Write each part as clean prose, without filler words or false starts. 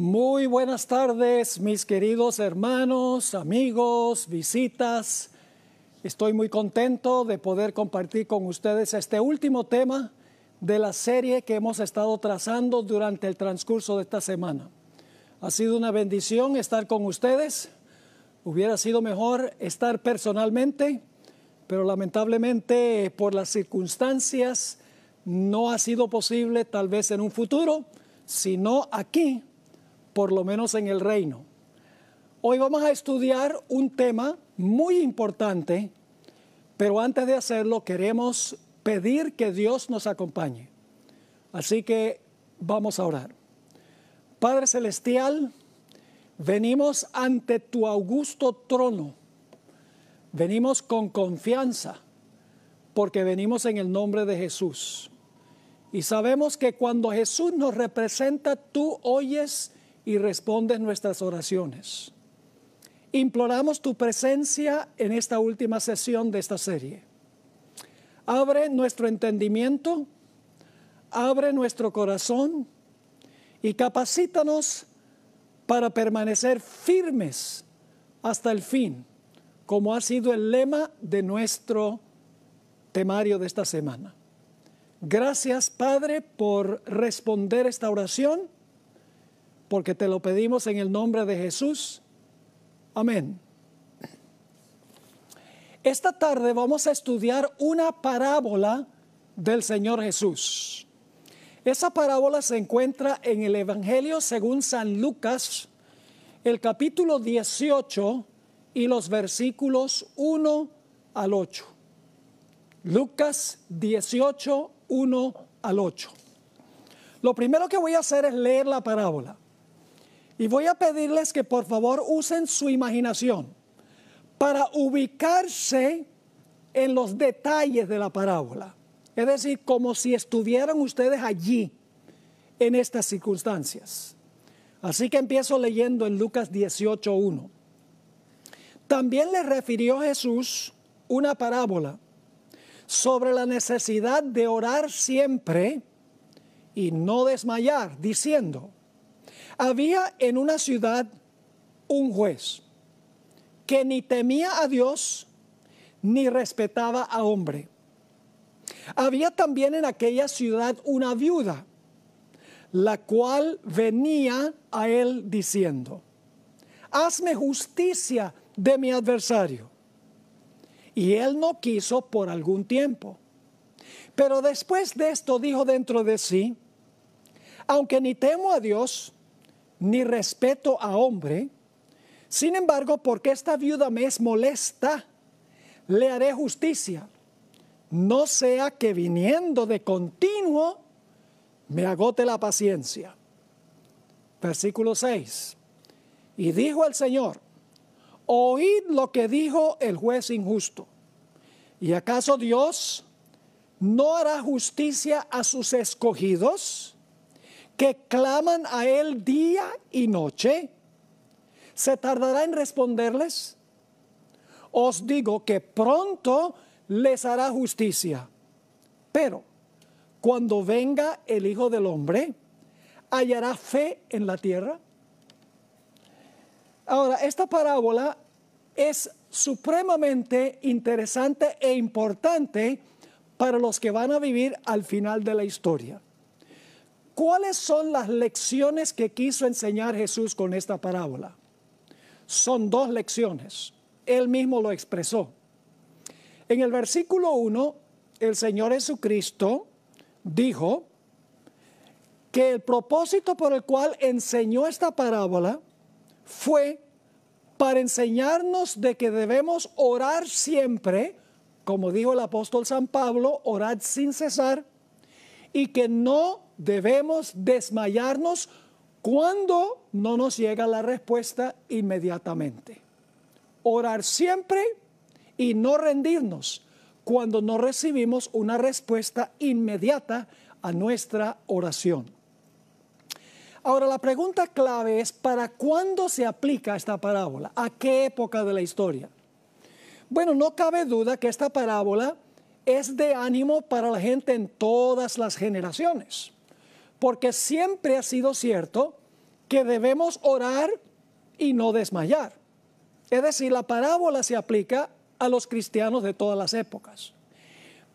Muy buenas tardes, mis queridos hermanos, amigos, visitas. Estoy muy contento de poder compartir con ustedes este último tema de la serie que hemos estado trazando durante el transcurso de esta semana. Ha sido una bendición estar con ustedes. Hubiera sido mejor estar personalmente, pero lamentablemente por las circunstancias no ha sido posible, tal vez en un futuro, sino aquí, por lo menos en el reino. Hoy vamos a estudiar un tema muy importante, pero antes de hacerlo queremos pedir que Dios nos acompañe. Así que vamos a orar. Padre Celestial, venimos ante tu augusto trono. Venimos con confianza, porque venimos en el nombre de Jesús. Y sabemos que cuando Jesús nos representa, tú oyes y respondes nuestras oraciones. Imploramos tu presencia en esta última sesión de esta serie. Abre nuestro entendimiento, abre nuestro corazón y capacítanos para permanecer firmes hasta el fin, como ha sido el lema de nuestro temario de esta semana. Gracias, Padre, por responder esta oración, porque te lo pedimos en el nombre de Jesús. Amén. Esta tarde vamos a estudiar una parábola del Señor Jesús. Esa parábola se encuentra en el Evangelio según San Lucas, el capítulo 18 y los versículos 1 al 8. Lucas 18, 1 al 8. Lo primero que voy a hacer es leer la parábola. Y voy a pedirles que por favor usen su imaginación para ubicarse en los detalles de la parábola. Es decir, como si estuvieran ustedes allí en estas circunstancias. Así que empiezo leyendo en Lucas 18:1. También le refirió Jesús una parábola sobre la necesidad de orar siempre y no desmayar, diciendo: había en una ciudad un juez que ni temía a Dios ni respetaba a hombre. Había también en aquella ciudad una viuda, la cual venía a él diciendo: hazme justicia de mi adversario. Y él no quiso por algún tiempo. Pero después de esto dijo dentro de sí: aunque ni temo a Dios ni respeto a hombre, sin embargo, porque esta viuda me es molesta, le haré justicia, no sea que viniendo de continuo me agote la paciencia. Versículo 6. Y dijo el Señor: oíd lo que dijo el juez injusto. ¿Y acaso Dios no hará justicia a sus escogidos, que claman a él día y noche? ¿Se tardará en responderles? Os digo que pronto les hará justicia. Pero cuando venga el Hijo del Hombre, ¿hallará fe en la tierra? Ahora, esta parábola es supremamente interesante e importante para los que van a vivir al final de la historia. ¿Cuáles son las lecciones que quiso enseñar Jesús con esta parábola? Son dos lecciones. Él mismo lo expresó. En el versículo 1, el Señor Jesucristo dijo que el propósito por el cual enseñó esta parábola fue para enseñarnos de que debemos orar siempre, como dijo el apóstol San Pablo, orad sin cesar, y que no debemos desmayarnos cuando no nos llega la respuesta inmediatamente. Orar siempre y no rendirnos cuando no recibimos una respuesta inmediata a nuestra oración. Ahora, la pregunta clave es: ¿para cuándo se aplica esta parábola? ¿A qué época de la historia? Bueno, no cabe duda que esta parábola es de ánimo para la gente en todas las generaciones, porque siempre ha sido cierto que debemos orar y no desmayar. Es decir, la parábola se aplica a los cristianos de todas las épocas.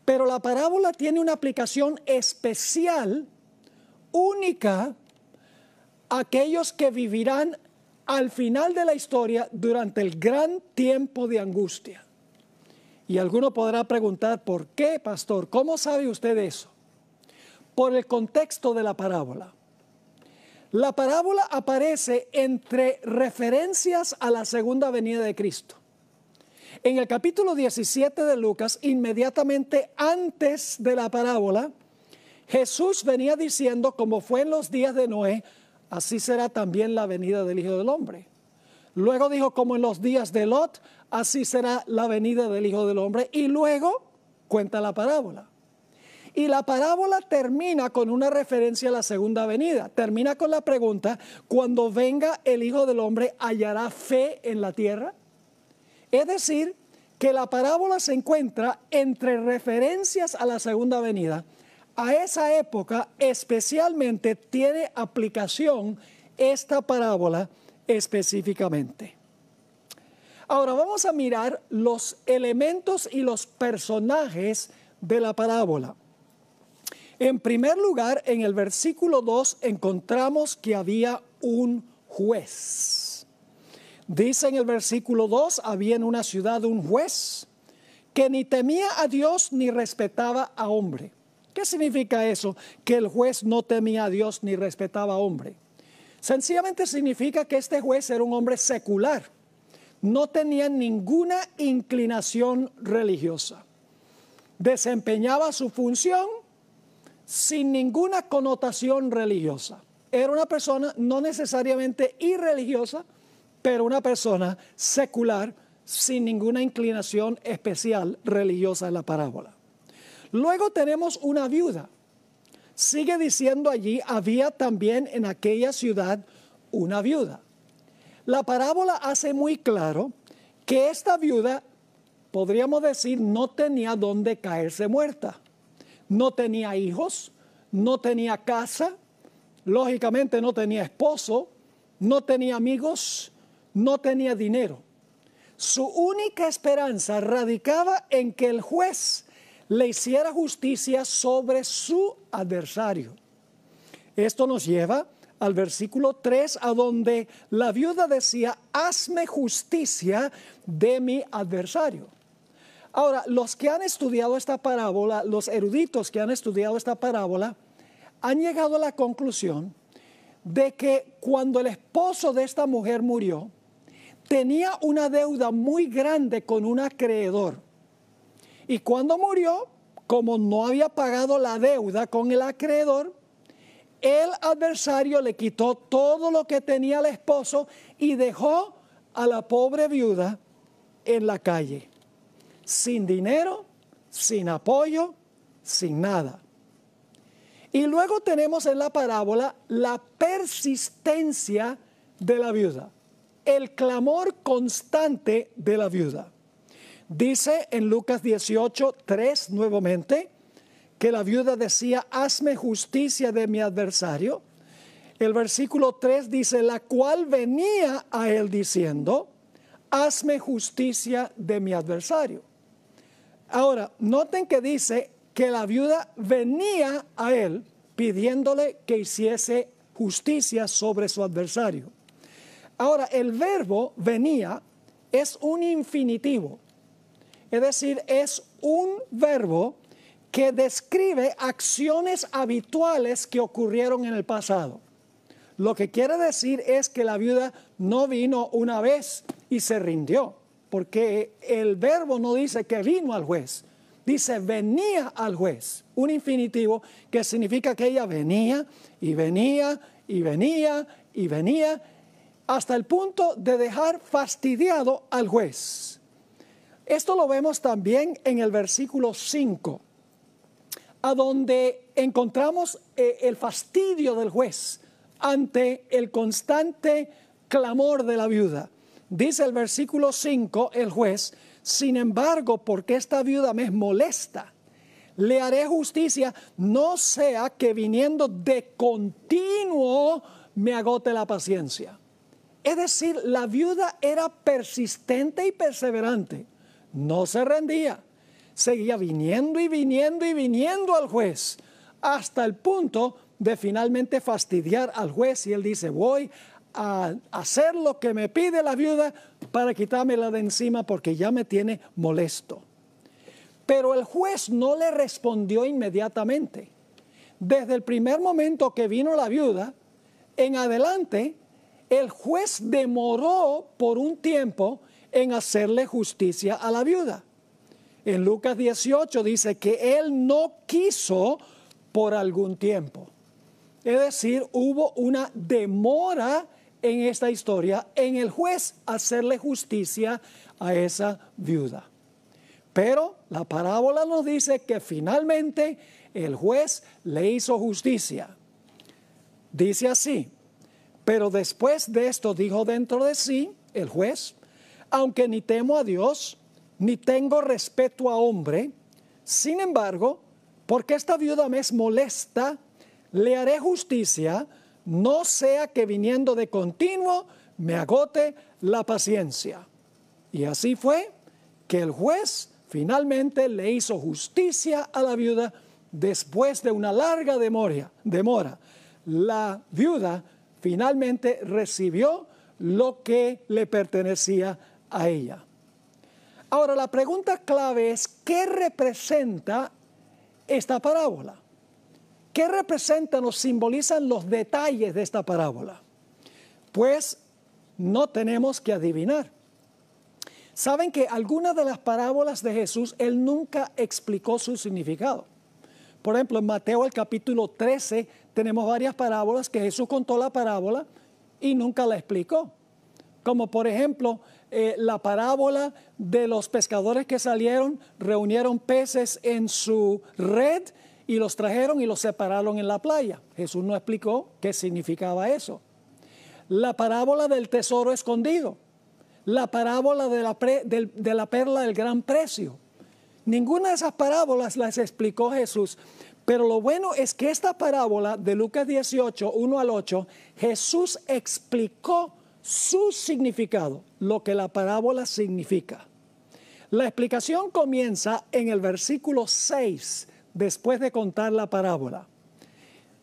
Pero la parábola tiene una aplicación especial, única, a aquellos que vivirán al final de la historia durante el gran tiempo de angustia. Y alguno podrá preguntar, ¿por qué, pastor? ¿Cómo sabe usted eso? Por el contexto de la parábola. La parábola aparece entre referencias a la segunda venida de Cristo. En el capítulo 17 de Lucas, inmediatamente antes de la parábola, Jesús venía diciendo, como fue en los días de Noé, así será también la venida del Hijo del Hombre. Luego dijo, como en los días de Lot, así será la venida del Hijo del Hombre. Y luego cuenta la parábola. Y la parábola termina con una referencia a la segunda venida. Termina con la pregunta, cuando venga el Hijo del Hombre, ¿hallará fe en la tierra? Es decir, que la parábola se encuentra entre referencias a la segunda venida. A esa época especialmente tiene aplicación esta parábola específicamente. Ahora vamos a mirar los elementos y los personajes de la parábola. En primer lugar, en el versículo 2 encontramos que había un juez. Dice en el versículo 2, había en una ciudad un juez que ni temía a Dios ni respetaba a hombre. ¿Qué significa eso? Que el juez no temía a Dios ni respetaba a hombre. Sencillamente significa que este juez era un hombre secular. No tenía ninguna inclinación religiosa. Desempeñaba su función sin ninguna connotación religiosa. Era una persona no necesariamente irreligiosa, pero una persona secular sin ninguna inclinación especial religiosa en la parábola. Luego tenemos una viuda. Sigue diciendo allí, había también en aquella ciudad una viuda. La parábola hace muy claro que esta viuda, podríamos decir, no tenía dónde caerse muerta. No tenía hijos, no tenía casa, lógicamente no tenía esposo, no tenía amigos, no tenía dinero. Su única esperanza radicaba en que el juez le hiciera justicia sobre su adversario. Esto nos lleva al versículo 3, a donde la viuda decía, hazme justicia de mi adversario. Ahora, los que han estudiado esta parábola, los eruditos que han estudiado esta parábola, han llegado a la conclusión de que cuando el esposo de esta mujer murió, tenía una deuda muy grande con un acreedor. Y cuando murió, como no había pagado la deuda con el acreedor, el adversario le quitó todo lo que tenía el esposo y dejó a la pobre viuda en la calle. Sin dinero, sin apoyo, sin nada. Y luego tenemos en la parábola la persistencia de la viuda, el clamor constante de la viuda. Dice en Lucas 18:3 nuevamente que la viuda decía, hazme justicia de mi adversario. El versículo 3 dice, la cual venía a él diciendo, hazme justicia de mi adversario. Ahora, noten que dice que la viuda venía a él pidiéndole que hiciese justicia sobre su adversario. Ahora, el verbo venía es un infinitivo, es decir, es un verbo que describe acciones habituales que ocurrieron en el pasado. Lo que quiere decir es que la viuda no vino una vez y se rindió, porque el verbo no dice que vino al juez, dice venía al juez, un infinitivo que significa que ella venía y venía y venía y venía hasta el punto de dejar fastidiado al juez. Esto lo vemos también en el versículo 5, a donde encontramos el fastidio del juez ante el constante clamor de la viuda. Dice el versículo 5, el juez, sin embargo, porque esta viuda me molesta, le haré justicia, no sea que viniendo de continuo me agote la paciencia. Es decir, la viuda era persistente y perseverante. No se rendía. Seguía viniendo y viniendo y viniendo al juez, hasta el punto de finalmente fastidiar al juez. Y él dice, voy a hacer lo que me pide la viuda para quitármela de encima porque ya me tiene molesto. Pero el juez no le respondió inmediatamente. Desde el primer momento que vino la viuda, en adelante, el juez demoró por un tiempo en hacerle justicia a la viuda. En Lucas 18 dice que él no quiso por algún tiempo. Es decir, hubo una demora en esta historia en el juez hacerle justicia a esa viuda. Pero la parábola nos dice que finalmente el juez le hizo justicia. Dice así, pero después de esto dijo dentro de sí el juez, aunque ni temo a Dios, ni tengo respeto a hombre, sin embargo, porque esta viuda me es molesta, le haré justicia, no sea que viniendo de continuo me agote la paciencia. Y así fue que el juez finalmente le hizo justicia a la viuda después de una larga demora. La viuda finalmente recibió lo que le pertenecía a ella. Ahora, la pregunta clave es, ¿qué representa esta parábola? ¿Qué representan o simbolizan los detalles de esta parábola? Pues no tenemos que adivinar. Saben que algunas de las parábolas de Jesús, él nunca explicó su significado. Por ejemplo, en Mateo el capítulo 13 tenemos varias parábolas que Jesús contó la parábola y nunca la explicó. Como por ejemplo, la parábola de los pescadores que salieron, reunieron peces en su red y los trajeron y los separaron en la playa. Jesús no explicó qué significaba eso. La parábola del tesoro escondido. La parábola de la perla del gran precio. Ninguna de esas parábolas las explicó Jesús. Pero lo bueno es que esta parábola de Lucas 18, 1 al 8, Jesús explicó su significado, lo que la parábola significa. La explicación comienza en el versículo 6, después de contar la parábola.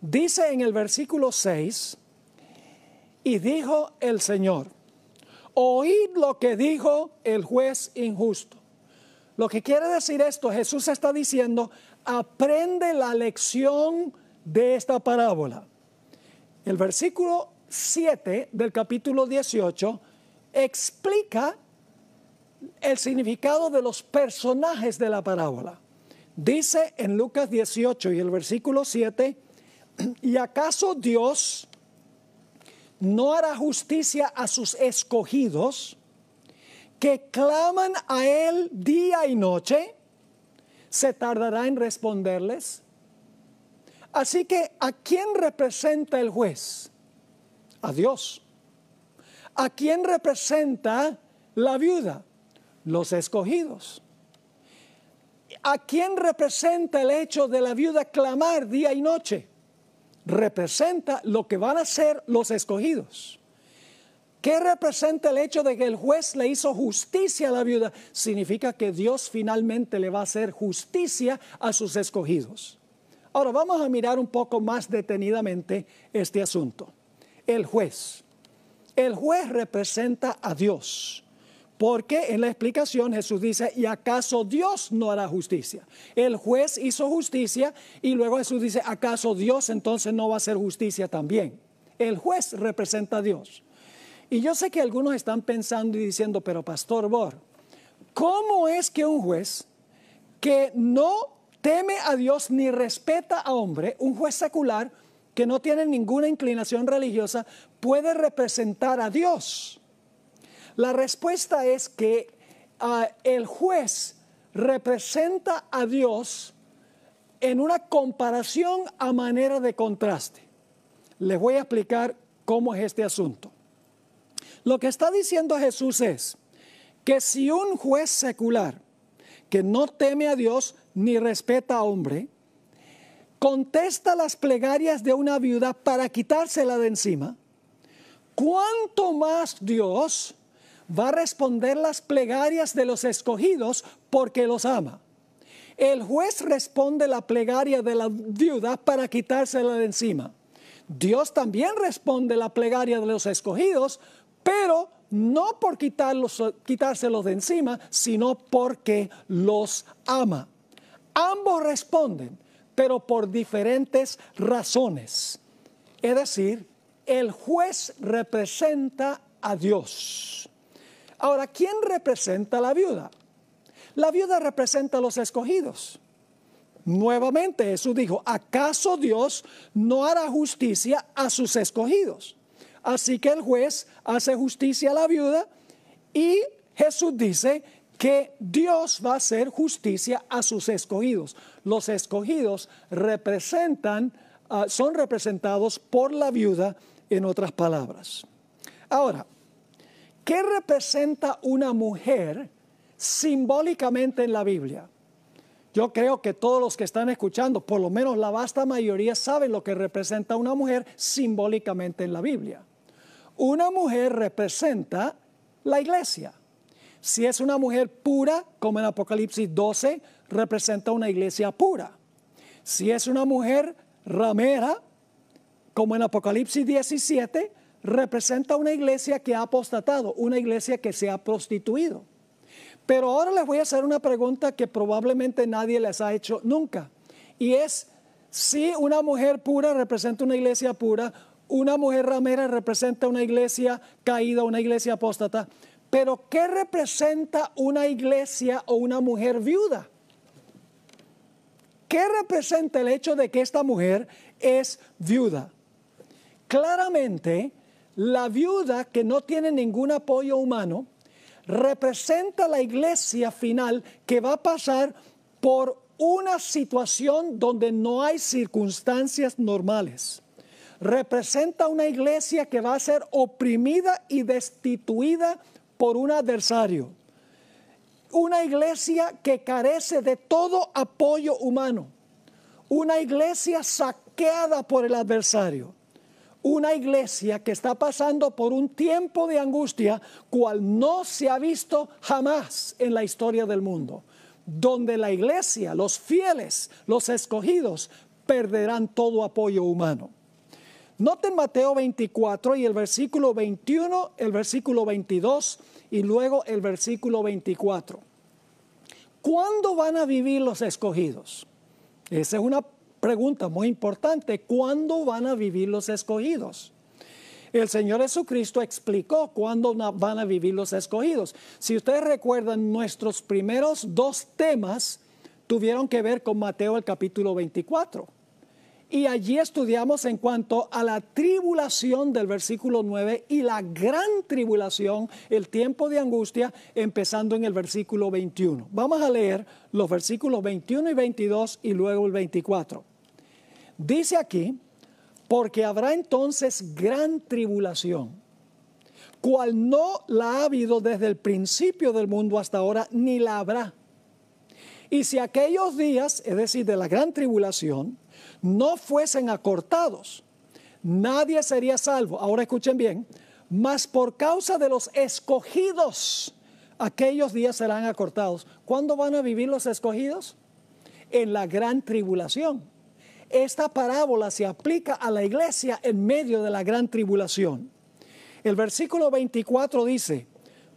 Dice en el versículo 6, y dijo el Señor, oíd lo que dijo el juez injusto. Lo que quiere decir esto, Jesús está diciendo, aprende la lección de esta parábola. El versículo 7 del capítulo 18 explica el significado de los personajes de la parábola. Dice en Lucas 18 y el versículo 7, ¿y acaso Dios no hará justicia a sus escogidos que claman a Él día y noche? ¿Se tardará en responderles? Así que, ¿a quién representa el juez? A Dios. ¿A quién representa la viuda? Los escogidos. ¿A quién representa el hecho de la viuda clamar día y noche? Representa lo que van a hacer los escogidos. ¿Qué representa el hecho de que el juez le hizo justicia a la viuda? Significa que Dios finalmente le va a hacer justicia a sus escogidos. Ahora vamos a mirar un poco más detenidamente este asunto. El juez. El juez representa a Dios. Porque en la explicación Jesús dice, ¿y acaso Dios no hará justicia? El juez hizo justicia y luego Jesús dice, ¿acaso Dios entonces no va a hacer justicia también? El juez representa a Dios. Y yo sé que algunos están pensando y diciendo, pero Pastor Bor, ¿cómo es que un juez que no teme a Dios ni respeta a hombre, un juez secular que no tiene ninguna inclinación religiosa, puede representar a Dios? La respuesta es que el juez representa a Dios en una comparación a manera de contraste. Les voy a explicar cómo es este asunto. Lo que está diciendo Jesús es que si un juez secular que no teme a Dios ni respeta a hombre, contesta las plegarias de una viuda para quitársela de encima, ¿cuánto más Dios va a responder las plegarias de los escogidos porque los ama? El juez responde la plegaria de la viuda para quitársela de encima. Dios también responde la plegaria de los escogidos, pero no por quitárselos de encima, sino porque los ama. Ambos responden, pero por diferentes razones. Es decir, el juez representa a Dios. Ahora, ¿quién representa a la viuda? La viuda representa a los escogidos. Nuevamente Jesús dijo, ¿acaso Dios no hará justicia a sus escogidos? Así que el juez hace justicia a la viuda y Jesús dice que Dios va a hacer justicia a sus escogidos. Los escogidos son representados por la viuda, en otras palabras. Ahora, ¿qué representa una mujer simbólicamente en la Biblia? Yo creo que todos los que están escuchando, por lo menos la vasta mayoría, saben lo que representa una mujer simbólicamente en la Biblia. Una mujer representa la iglesia. Si es una mujer pura, como en Apocalipsis 12, representa una iglesia pura. Si es una mujer ramera, como en Apocalipsis 17, representa una iglesia que ha apostatado, una iglesia que se ha prostituido. Pero ahora les voy a hacer una pregunta que probablemente nadie les ha hecho nunca. Y es, si una mujer pura representa una iglesia pura, una mujer ramera representa una iglesia caída, una iglesia apóstata. Pero ¿qué representa una iglesia o una mujer viuda? ¿Qué representa el hecho de que esta mujer es viuda? Claramente, la viuda que no tiene ningún apoyo humano representa la iglesia final que va a pasar por una situación donde no hay circunstancias normales. Representa una iglesia que va a ser oprimida y destituida por un adversario. Una iglesia que carece de todo apoyo humano. Una iglesia saqueada por el adversario. Una iglesia que está pasando por un tiempo de angustia cual no se ha visto jamás en la historia del mundo, donde la iglesia, los fieles, los escogidos, perderán todo apoyo humano. Noten Mateo 24 y el versículo 21, el versículo 22 y luego el versículo 24. ¿Cuándo van a vivir los escogidos? Esa es una pregunta muy importante. ¿Cuándo van a vivir los escogidos? El Señor Jesucristo explicó cuándo van a vivir los escogidos. Si ustedes recuerdan, nuestros primeros dos temas tuvieron que ver con Mateo el capítulo 24. Y allí estudiamos en cuanto a la tribulación del versículo 9 y la gran tribulación, el tiempo de angustia, empezando en el versículo 21. Vamos a leer los versículos 21 y 22 y luego el 24. Dice aquí, porque habrá entonces gran tribulación, cual no la ha habido desde el principio del mundo hasta ahora, ni la habrá. Y si aquellos días, es decir, de la gran tribulación, no fuesen acortados, nadie sería salvo. Ahora escuchen bien, mas por causa de los escogidos, aquellos días serán acortados. ¿Cuándo van a vivir los escogidos? En la gran tribulación. Esta parábola se aplica a la iglesia en medio de la gran tribulación. El versículo 24 dice,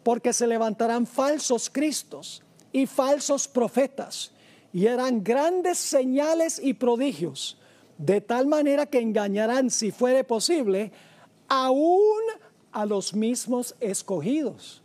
porque se levantarán falsos cristos y falsos profetas, y harán grandes señales y prodigios, de tal manera que engañarán, si fuere posible, aún a los mismos escogidos.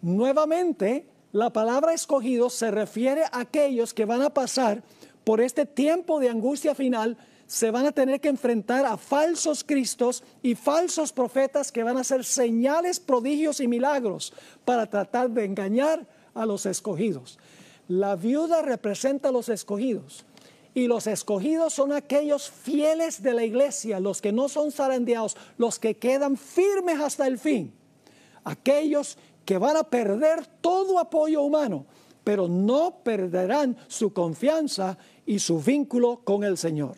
Nuevamente, la palabra escogidos se refiere a aquellos que van a pasar por este tiempo de angustia final. Se van a tener que enfrentar a falsos cristos y falsos profetas que van a hacer señales, prodigios y milagros para tratar de engañar a los escogidos. La viuda representa a los escogidos, y los escogidos son aquellos fieles de la iglesia, los que no son zarandeados, los que quedan firmes hasta el fin, aquellos que van a perder todo apoyo humano, pero no perderán su confianza y su vínculo con el Señor.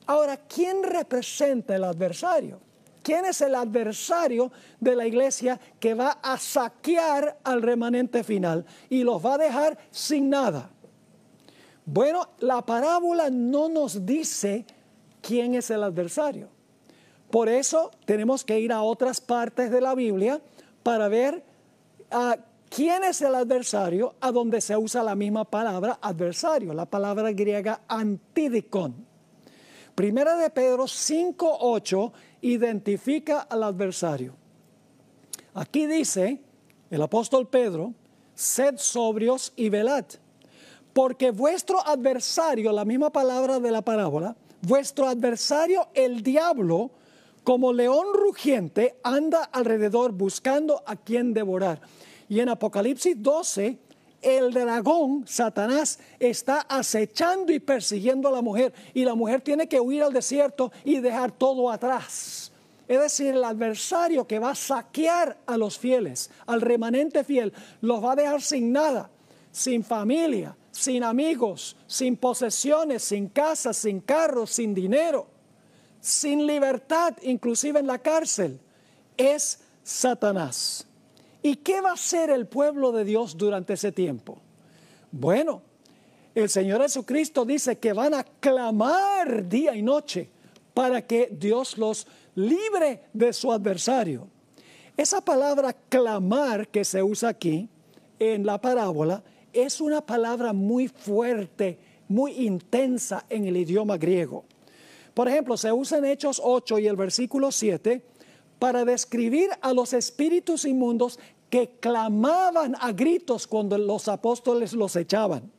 Ahora, ¿quién representa el adversario? ¿Quién es el adversario de la iglesia que va a saquear al remanente final y los va a dejar sin nada? Bueno, la parábola no nos dice quién es el adversario. Por eso tenemos que ir a otras partes de la Biblia para ver quién es el adversario, a donde se usa la misma palabra adversario, la palabra griega antidikon. Primera de Pedro 5:8 identifica al adversario. Aquí dice el apóstol Pedro: sed sobrios y velad, porque vuestro adversario, la misma palabra de la parábola, vuestro adversario el diablo, como león rugiente, anda alrededor buscando a quien devorar. Y en Apocalipsis 12, el dragón, Satanás, está acechando y persiguiendo a la mujer. Y la mujer tiene que huir al desierto y dejar todo atrás. Es decir, el adversario que va a saquear a los fieles, al remanente fiel, los va a dejar sin nada, sin familia, sin amigos, sin posesiones, sin casas, sin carros, sin dinero, sin libertad, inclusive en la cárcel. Es Satanás. ¿Y qué va a hacer el pueblo de Dios durante ese tiempo? Bueno, el Señor Jesucristo dice que van a clamar día y noche para que Dios los libre de su adversario. Esa palabra clamar que se usa aquí en la parábola es una palabra muy fuerte, muy intensa en el idioma griego. Por ejemplo, se usa en Hechos 8 y el versículo 7 para describir a los espíritus inmundos que clamaban a gritos cuando los apóstoles los echaban.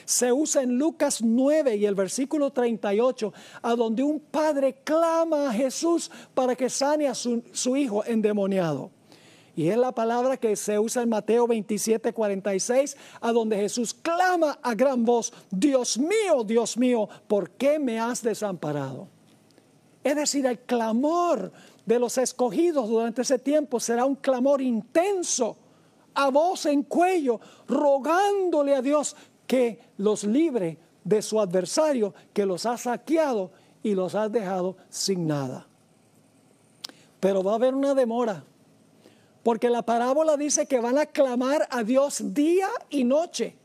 Se usa en Lucas 9 y el versículo 38, a donde un padre clama a Jesús para que sane a su hijo endemoniado. Y es la palabra que se usa en Mateo 27, 46, a donde Jesús clama a gran voz: Dios mío, ¿por qué me has desamparado? Es decir, el clamor de los escogidos durante ese tiempo será un clamor intenso, a voz en cuello, rogándole a Dios que los libre de su adversario, que los ha saqueado y los ha dejado sin nada. Pero va a haber una demora, porque la parábola dice que van a clamar a Dios día y noche.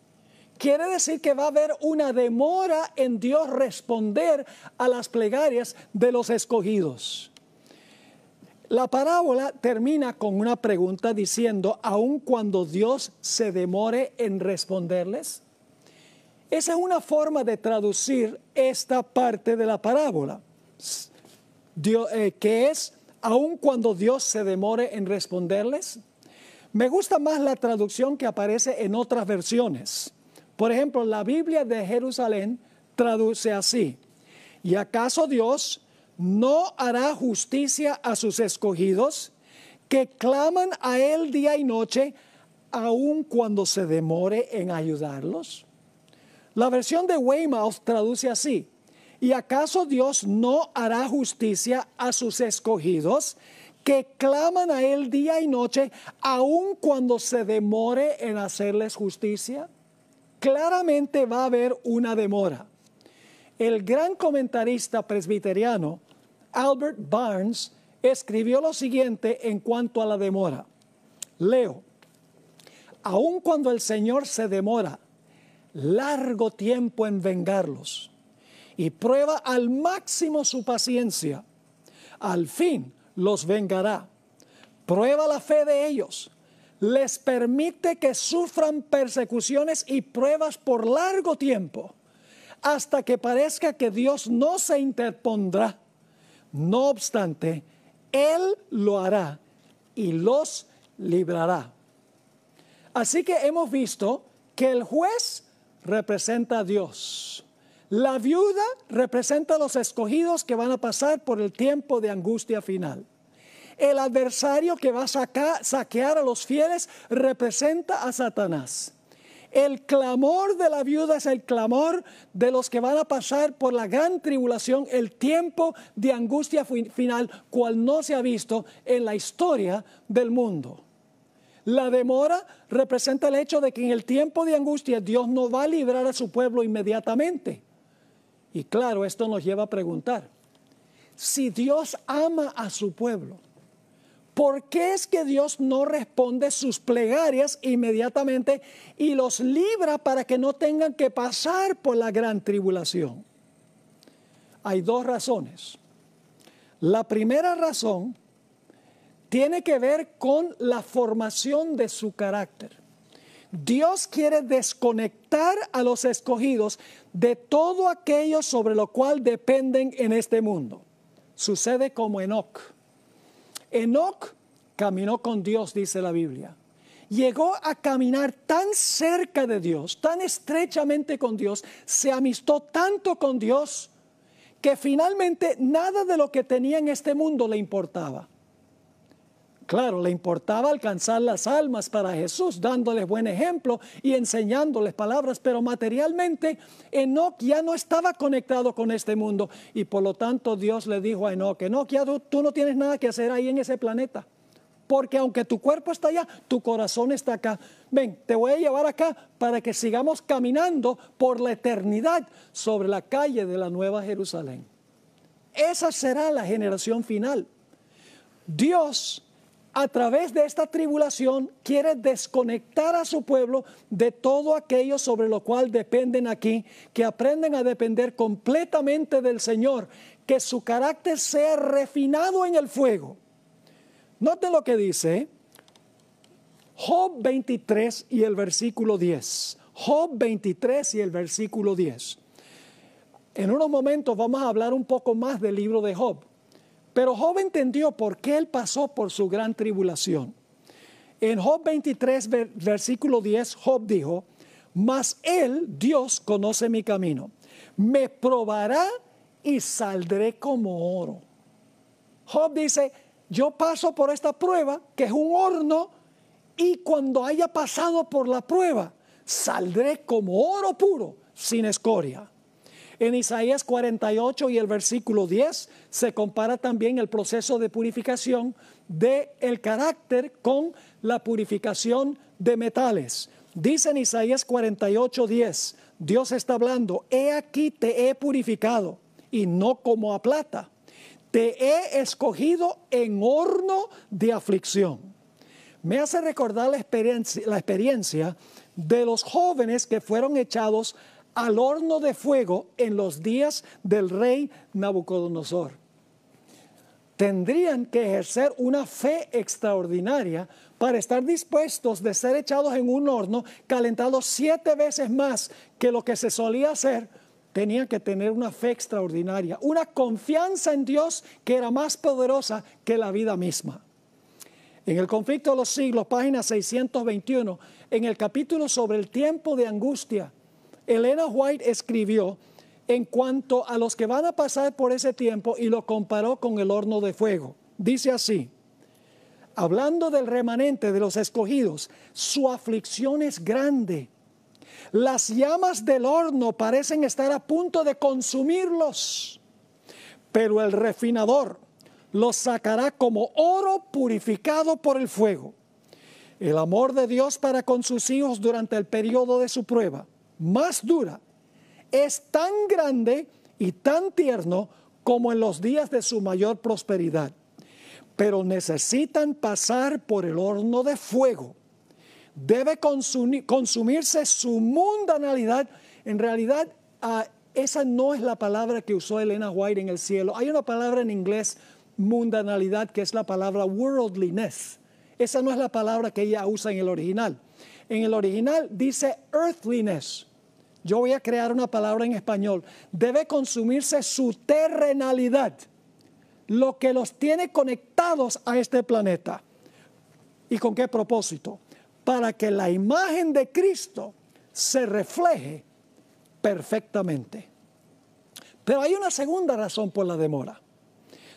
Quiere decir que va a haber una demora en Dios responder a las plegarias de los escogidos. La parábola termina con una pregunta diciendo: ¿aun cuando Dios se demore en responderles? Esa es una forma de traducir esta parte de la parábola, que es: ¿aun cuando Dios se demore en responderles? Me gusta más la traducción que aparece en otras versiones. Por ejemplo, la Biblia de Jerusalén traduce así: ¿y acaso Dios no hará justicia a sus escogidos, que claman a Él día y noche, aun cuando se demore en ayudarlos? La versión de Weymouth traduce así: ¿y acaso Dios no hará justicia a sus escogidos, que claman a Él día y noche, aun cuando se demore en hacerles justicia? Claramente va a haber una demora. El gran comentarista presbiteriano Albert Barnes escribió lo siguiente en cuanto a la demora. Leo: aun cuando el Señor se demora largo tiempo en vengarlos y prueba al máximo su paciencia, al fin los vengará. Prueba la fe de ellos, les permite que sufran persecuciones y pruebas por largo tiempo, hasta que parezca que Dios no se interpondrá. No obstante, Él lo hará y los librará. Así que hemos visto que el juez representa a Dios. La viuda representa a los escogidos que van a pasar por el tiempo de angustia final. El adversario que va a saquear a los fieles representa a Satanás. El clamor de la viuda es el clamor de los que van a pasar por la gran tribulación, el tiempo de angustia final, cual no se ha visto en la historia del mundo. La demora representa el hecho de que en el tiempo de angustia Dios no va a librar a su pueblo inmediatamente. Y claro, esto nos lleva a preguntar: si Dios ama a su pueblo, ¿por qué es que Dios no responde sus plegarias inmediatamente y los libra para que no tengan que pasar por la gran tribulación? Hay dos razones. La primera razón tiene que ver con la formación de su carácter. Dios quiere desconectar a los escogidos de todo aquello sobre lo cual dependen en este mundo. Sucede como Enoc. Enoc caminó con Dios, dice la Biblia. Llegó a caminar tan cerca de Dios, tan estrechamente con Dios, se amistó tanto con Dios, que finalmente nada de lo que tenía en este mundo le importaba. Claro, le importaba alcanzar las almas para Jesús, dándoles buen ejemplo y enseñándoles palabras, pero materialmente Enoc ya no estaba conectado con este mundo y por lo tanto Dios le dijo a Enoc, Enoc, ya tú no tienes nada que hacer ahí en ese planeta, porque aunque tu cuerpo está allá, tu corazón está acá. Ven, te voy a llevar acá para que sigamos caminando por la eternidad sobre la calle de la Nueva Jerusalén. Esa será la generación final. Dios, a través de esta tribulación, quiere desconectar a su pueblo de todo aquello sobre lo cual dependen aquí, que aprendan a depender completamente del Señor, que su carácter sea refinado en el fuego. Noten lo que dice Job 23 y el versículo 10. Job 23 y el versículo 10. En unos momentos vamos a hablar un poco más del libro de Job. Pero Job entendió por qué él pasó por su gran tribulación. En Job 23, versículo 10, Job dijo, mas él, Dios, conoce mi camino. Me probará y saldré como oro. Job dice, yo paso por esta prueba, que es un horno, y cuando haya pasado por la prueba, saldré como oro puro, sin escoria. En Isaías 48 y el versículo 10 se compara también el proceso de purificación del carácter con la purificación de metales. Dice en Isaías 48, 10, Dios está hablando, he aquí te he purificado y no como a plata. Te he escogido en horno de aflicción. Me hace recordar la experiencia de los jóvenes que fueron echados al horno de fuego en los días del rey Nabucodonosor. Tendrían que ejercer una fe extraordinaria para estar dispuestos de ser echados en un horno calentado 7 veces más que lo que se solía hacer. Tenían que tener una fe extraordinaria, una confianza en Dios que era más poderosa que la vida misma. En el conflicto de los siglos, página 621, en el capítulo sobre el tiempo de angustia, Elena White escribió en cuanto a los que van a pasar por ese tiempo y lo comparó con el horno de fuego. Dice así, hablando del remanente de los escogidos, su aflicción es grande. Las llamas del horno parecen estar a punto de consumirlos, pero el refinador los sacará como oro purificado por el fuego. El amor de Dios para con sus hijos durante el periodo de su prueba más dura es tan grande y tan tierno como en los días de su mayor prosperidad, pero necesitan pasar por el horno de fuego. Debe consumirse su mundanalidad. En realidad, esa no es la palabra que usó Elena White en el cielo. Hay una palabra en inglés, mundanalidad, que es la palabra worldliness. Esa no es la palabra que ella usa en el original. En el original dice earthliness. Yo voy a crear una palabra en español. Debe consumirse su terrenalidad, lo que los tiene conectados a este planeta. ¿Y con qué propósito? Para que la imagen de Cristo se refleje perfectamente. Pero hay una segunda razón por la demora.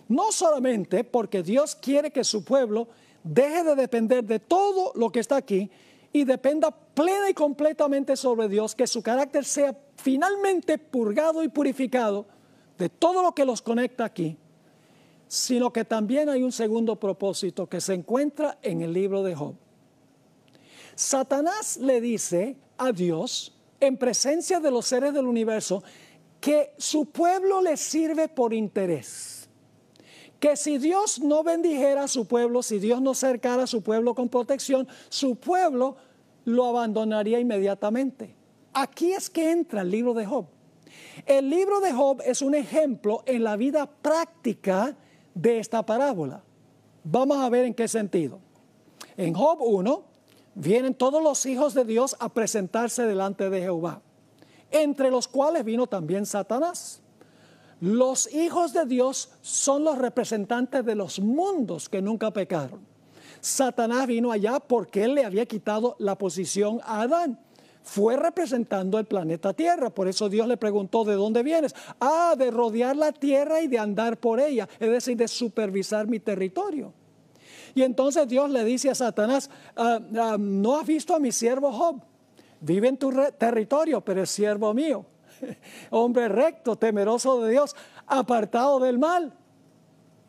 No solamente porque Dios quiere que su pueblo deje de depender de todo lo que está aquí y dependa plena y completamente sobre Dios, que su carácter sea finalmente purgado y purificado de todo lo que los conecta aquí, sino que también hay un segundo propósito que se encuentra en el libro de Job. Satanás le dice a Dios, en presencia de los seres del universo, que su pueblo le sirve por interés. que si Dios no bendijera a su pueblo, si Dios no cercara a su pueblo con protección, su pueblo lo abandonaría inmediatamente. Aquí es que entra el libro de Job. El libro de Job es un ejemplo en la vida práctica de esta parábola. Vamos a ver en qué sentido. En Job 1 vienen todos los hijos de Dios a presentarse delante de Jehová, entre los cuales vino también Satanás. Los hijos de Dios son los representantes de los mundos que nunca pecaron. Satanás vino allá porque él le había quitado la posición a Adán. Fue representando el planeta Tierra. Por eso Dios le preguntó: ¿de dónde vienes? De rodear la tierra y de andar por ella, es decir, de supervisar mi territorio. Y entonces Dios le dice a Satanás: ¿no has visto a mi siervo Job? Vive en tu territorio, pero es siervo mío. Hombre recto, temeroso de Dios, apartado del mal.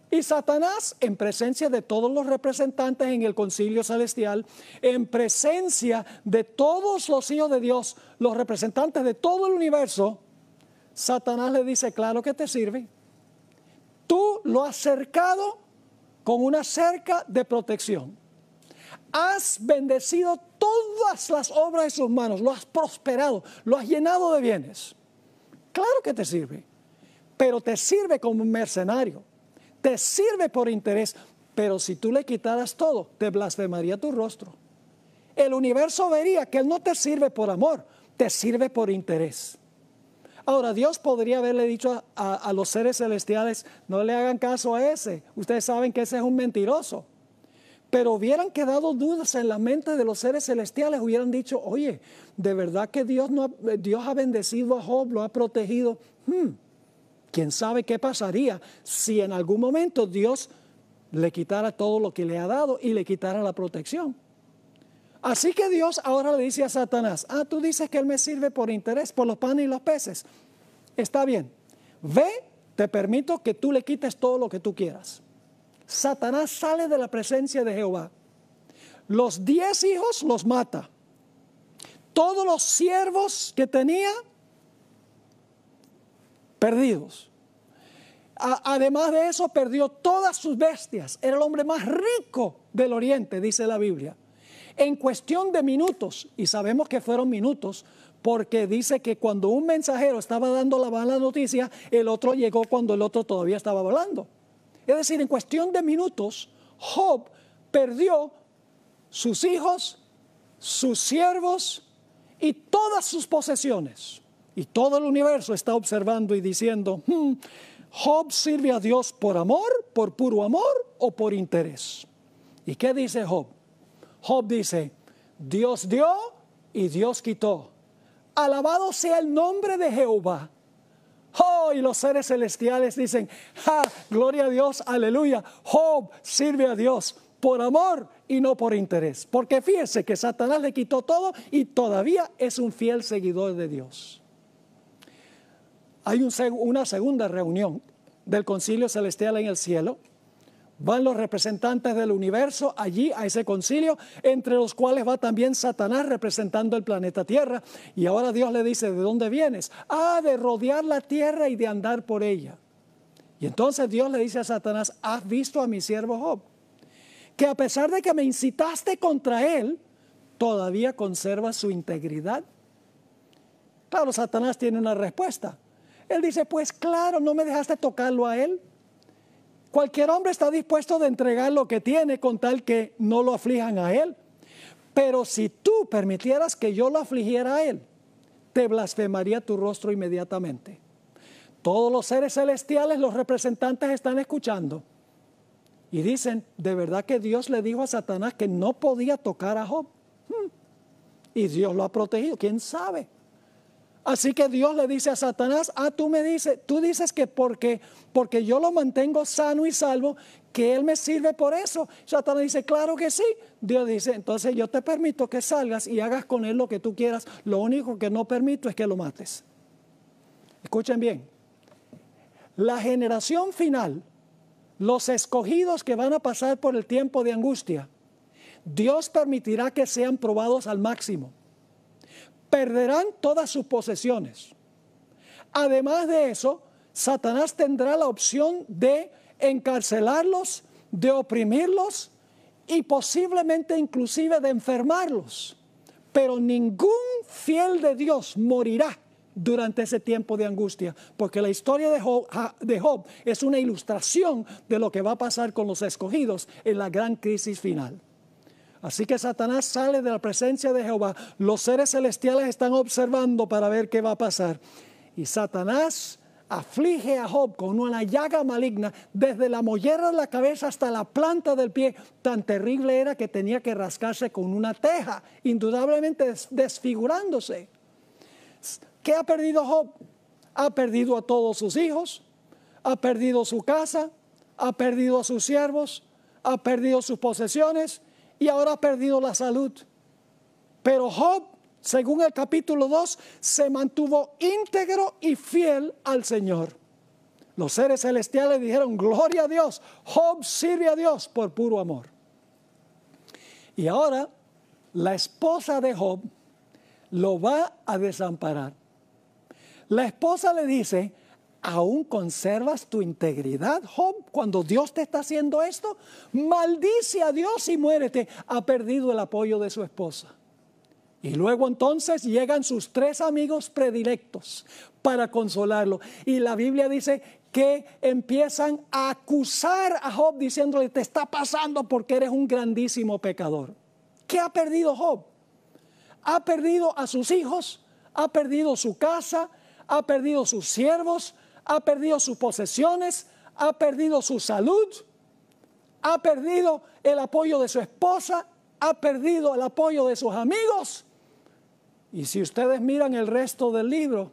Y Satanás, en presencia de todos los representantes en el concilio celestial, en presencia de todos los hijos de Dios, los representantes de todo el universo, Satanás le dice: claro que te sirve. Tú lo has cercado con una cerca de protección. Has bendecido todas las obras de sus manos, lo has prosperado, lo has llenado de bienes. Claro que te sirve, pero te sirve como un mercenario. Te sirve por interés, pero si tú le quitaras todo, te blasfemaría tu rostro. El universo vería que Él no te sirve por amor, te sirve por interés. Ahora, Dios podría haberle dicho a los seres celestiales: no le hagan caso a ese, ustedes saben que ese es un mentiroso. Pero hubieran quedado dudas en la mente de los seres celestiales, hubieran dicho: oye, ¿de verdad que Dios ha bendecido a Job, lo ha protegido? ¿Quién sabe qué pasaría si en algún momento Dios le quitara todo lo que le ha dado y le quitara la protección? Así que Dios ahora le dice a Satanás: tú dices que Él me sirve por interés, por los panes y los peces. Está bien, ve, te permito que tú le quites todo lo que tú quieras. Satanás sale de la presencia de Jehová. Los 10 hijos los mata. Todos los siervos que tenía, perdidos. Además de eso, perdió todas sus bestias. Era el hombre más rico del oriente, dice la Biblia. En cuestión de minutos, y sabemos que fueron minutos, porque dice que cuando un mensajero estaba dando la mala noticia, el otro llegó cuando el otro todavía estaba hablando. Es decir, en cuestión de minutos, Job perdió sus hijos, sus siervos y todas sus posesiones. Y todo el universo está observando y diciendo: ¿Job sirve a Dios por amor, por puro amor o por interés? ¿Y qué dice Job? Job dice: Dios dio y Dios quitó. Alabado sea el nombre de Jehová. Y los seres celestiales dicen: gloria a Dios, aleluya. Job sirve a Dios por amor y no por interés. Porque fíjese que Satanás le quitó todo y todavía es un fiel seguidor de Dios. Hay una segunda reunión del concilio celestial en el cielo. Van los representantes del universo allí a ese concilio, entre los cuales va también Satanás representando el planeta Tierra. Y ahora Dios le dice: ¿de dónde vienes? De rodear la tierra y de andar por ella. Y entonces Dios le dice a Satanás: ¿has visto a mi siervo Job? Que a pesar de que me incitaste contra él, todavía conserva su integridad. Claro, Satanás tiene una respuesta. Él dice: pues claro, no me dejaste tocarlo a él. Cualquier hombre está dispuesto de entregar lo que tiene con tal que no lo aflijan a él. Pero si tú permitieras que yo lo afligiera a él, te blasfemaría tu rostro inmediatamente. Todos los seres celestiales, los representantes, están escuchando. Y dicen: ¿de verdad que Dios le dijo a Satanás que no podía tocar a Job? Y Dios lo ha protegido, ¿quién sabe? Así que Dios le dice a Satanás: tú dices que porque yo lo mantengo sano y salvo, que Él me sirve por eso. Satanás dice: claro que sí. Dios dice: entonces yo te permito que salgas y hagas con él lo que tú quieras. Lo único que no permito es que lo mates. Escuchen bien. La generación final, los escogidos que van a pasar por el tiempo de angustia, Dios permitirá que sean probados al máximo. Perderán todas sus posesiones. Además de eso, Satanás tendrá la opción de encarcelarlos, de oprimirlos y posiblemente inclusive de enfermarlos. Pero ningún fiel de Dios morirá durante ese tiempo de angustia, porque la historia de Job es una ilustración de lo que va a pasar con los escogidos en la gran crisis final. Así que Satanás sale de la presencia de Jehová. Los seres celestiales están observando para ver qué va a pasar. Y Satanás aflige a Job con una llaga maligna desde la mollera de la cabeza hasta la planta del pie. Tan terrible era que tenía que rascarse con una teja, indudablemente desfigurándose. ¿Qué ha perdido Job? Ha perdido a todos sus hijos, ha perdido su casa, ha perdido a sus siervos, ha perdido sus posesiones y ahora ha perdido la salud. Pero Job, según el capítulo 2, se mantuvo íntegro y fiel al Señor. Los seres celestiales dijeron: gloria a Dios, Job sirve a Dios por puro amor. Y ahora la esposa de Job lo va a desamparar. La esposa le dice: ¿aún conservas tu integridad, Job, cuando Dios te está haciendo esto? Maldice a Dios y muérete. Ha perdido el apoyo de su esposa. Y luego entonces llegan sus 3 amigos predilectos para consolarlo. Y la Biblia dice que empiezan a acusar a Job diciéndole: te está pasando porque eres un grandísimo pecador. ¿Qué ha perdido Job? Ha perdido a sus hijos, ha perdido su casa, ha perdido sus siervos, ha perdido sus posesiones, ha perdido su salud, ha perdido el apoyo de su esposa, ha perdido el apoyo de sus amigos. Y si ustedes miran el resto del libro,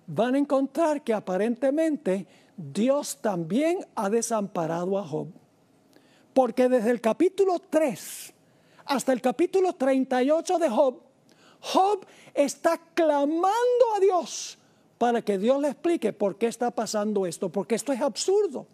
van a encontrar que aparentemente Dios también ha desamparado a Job. Porque desde el capítulo 3 hasta el capítulo 38 de Job, Job está clamando a Dios para que Dios le explique por qué está pasando esto, porque esto es absurdo.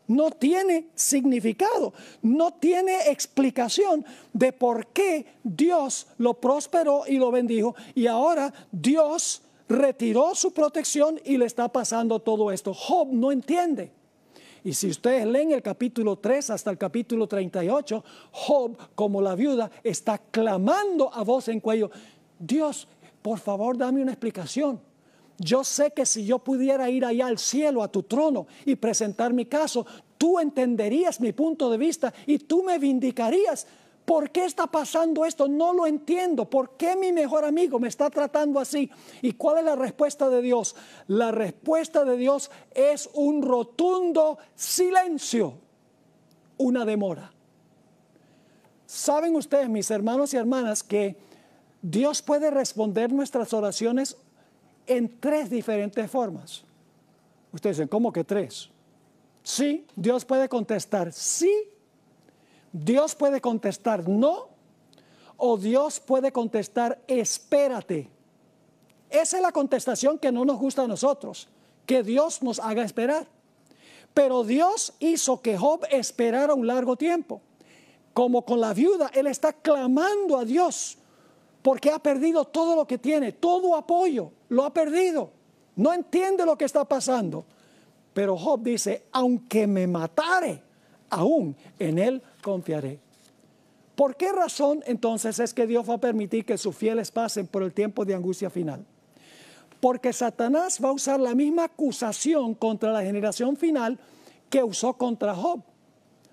No tiene significado, no tiene explicación de por qué Dios lo prosperó y lo bendijo y ahora Dios retiró su protección y le está pasando todo esto. Job no entiende. Y si ustedes leen el capítulo 3 hasta el capítulo 38, Job, como la viuda, está clamando a voz en cuello: Dios, por favor, dame una explicación. Yo sé que si yo pudiera ir allá al cielo, a tu trono, y presentar mi caso, tú entenderías mi punto de vista y tú me vindicarías. ¿Por qué está pasando esto? No lo entiendo. ¿Por qué mi mejor amigo me está tratando así? ¿Y cuál es la respuesta de Dios? La respuesta de Dios es un rotundo silencio, una demora. ¿Saben ustedes, mis hermanos y hermanas, que Dios puede responder nuestras oraciones en 3 diferentes formas? Ustedes dicen: ¿cómo que 3? Sí, Dios puede contestar sí, Dios puede contestar no, o Dios puede contestar espérate. Esa es la contestación que no nos gusta a nosotros, que Dios nos haga esperar. Pero Dios hizo que Job esperara un largo tiempo. Como con la viuda, él está clamando a Dios porque ha perdido todo lo que tiene, todo apoyo, lo ha perdido. No entiende lo que está pasando. Pero Job dice: aunque me matare, aún en él confiaré. ¿Por qué razón entonces es que Dios va a permitir que sus fieles pasen por el tiempo de angustia final? Porque Satanás va a usar la misma acusación contra la generación final que usó contra Job.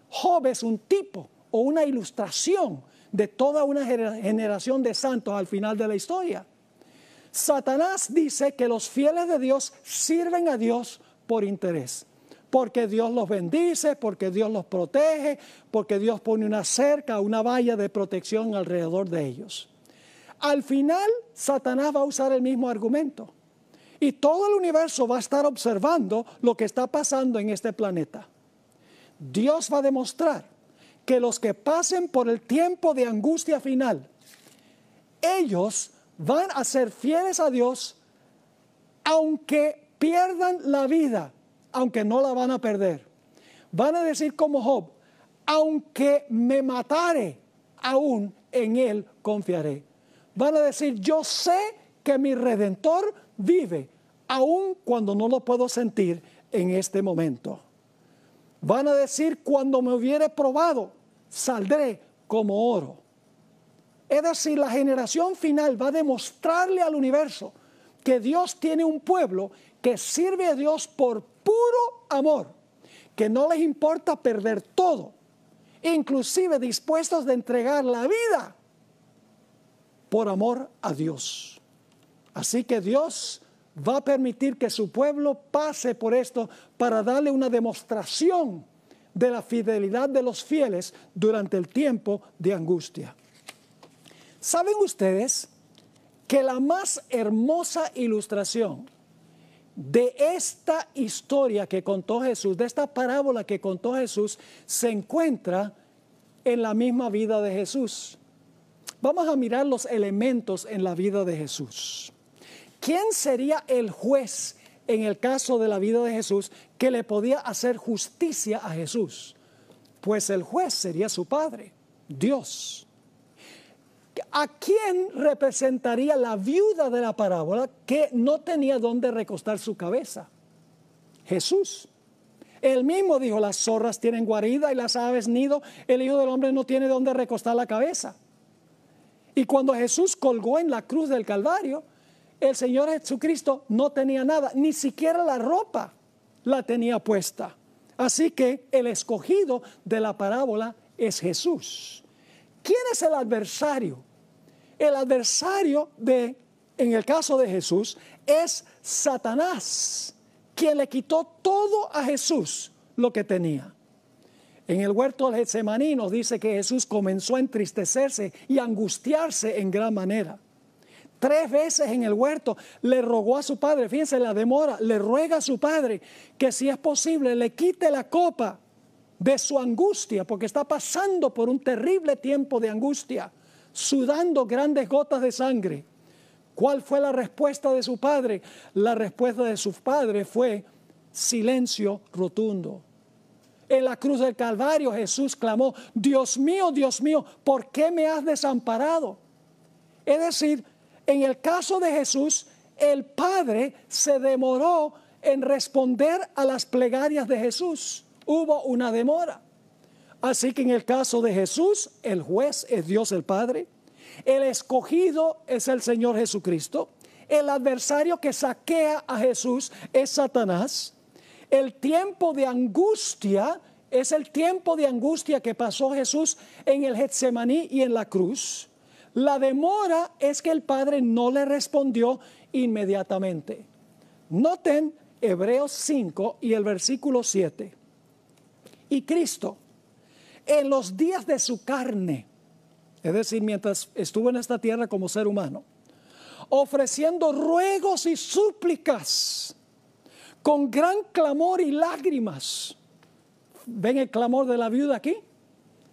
Job es un tipo o una ilustración de toda una generación de santos al final de la historia. Satanás dice que los fieles de Dios sirven a Dios por interés, porque Dios los bendice, porque Dios los protege, porque Dios pone una cerca, una valla de protección alrededor de ellos. Al final, Satanás va a usar el mismo argumento y todo el universo va a estar observando lo que está pasando en este planeta. Dios va a demostrar que los que pasen por el tiempo de angustia final, ellos van a ser fieles a Dios, aunque pierdan la vida, aunque no la van a perder. Van a decir como Job: aunque me matare, aún en él confiaré. Van a decir: yo sé que mi Redentor vive, aun cuando no lo puedo sentir en este momento. Van a decir, cuando me hubiere probado, saldré como oro. Es decir, la generación final va a demostrarle al universo que Dios tiene un pueblo que sirve a Dios por puro amor, que no les importa perder todo, inclusive dispuestos de entregar la vida por amor a Dios. Así que Dios va a permitir que su pueblo pase por esto para darle una demostración de la fidelidad de los fieles durante el tiempo de angustia. ¿Saben ustedes que la más hermosa ilustración de esta historia que contó Jesús, de esta parábola que contó Jesús, se encuentra en la misma vida de Jesús? Vamos a mirar los elementos en la vida de Jesús. ¿Quién sería el juez en el caso de la vida de Jesús que le podía hacer justicia a Jesús? Pues el juez sería su Padre, Dios. ¿A quién representaría la viuda de la parábola que no tenía dónde recostar su cabeza? Jesús. Él mismo dijo, las zorras tienen guarida y las aves nido, el Hijo del Hombre no tiene dónde recostar la cabeza. Y cuando Jesús colgó en la cruz del Calvario, el Señor Jesucristo no tenía nada, ni siquiera la ropa la tenía puesta. Así que el escogido de la parábola es Jesús. ¿Quién es el adversario? El adversario en el caso de Jesús es Satanás, quien le quitó todo a Jesús lo que tenía. En el huerto del Getsemaní nos dice que Jesús comenzó a entristecerse y a angustiarse en gran manera. 3 veces en el huerto le rogó a su padre, fíjense la demora, le ruega a su padre que si es posible le quite la copa de su angustia, porque está pasando por un terrible tiempo de angustia, sudando grandes gotas de sangre. ¿Cuál fue la respuesta de su padre? La respuesta de su padre fue silencio rotundo. En la cruz del Calvario Jesús clamó, Dios mío, ¿por qué me has desamparado? Es decir, en el caso de Jesús, el Padre se demoró en responder a las plegarias de Jesús. Hubo una demora. Así que en el caso de Jesús, el juez es Dios el Padre. El escogido es el Señor Jesucristo. El adversario que saquea a Jesús es Satanás. El tiempo de angustia es el tiempo de angustia que pasó Jesús en el Getsemaní y en la cruz. La demora es que el Padre no le respondió inmediatamente. Noten Hebreos 5 y el versículo 7. Y Cristo, en los días de su carne, es decir, mientras estuvo en esta tierra como ser humano, ofreciendo ruegos y súplicas, con gran clamor y lágrimas. ¿Ven el clamor de la viuda aquí?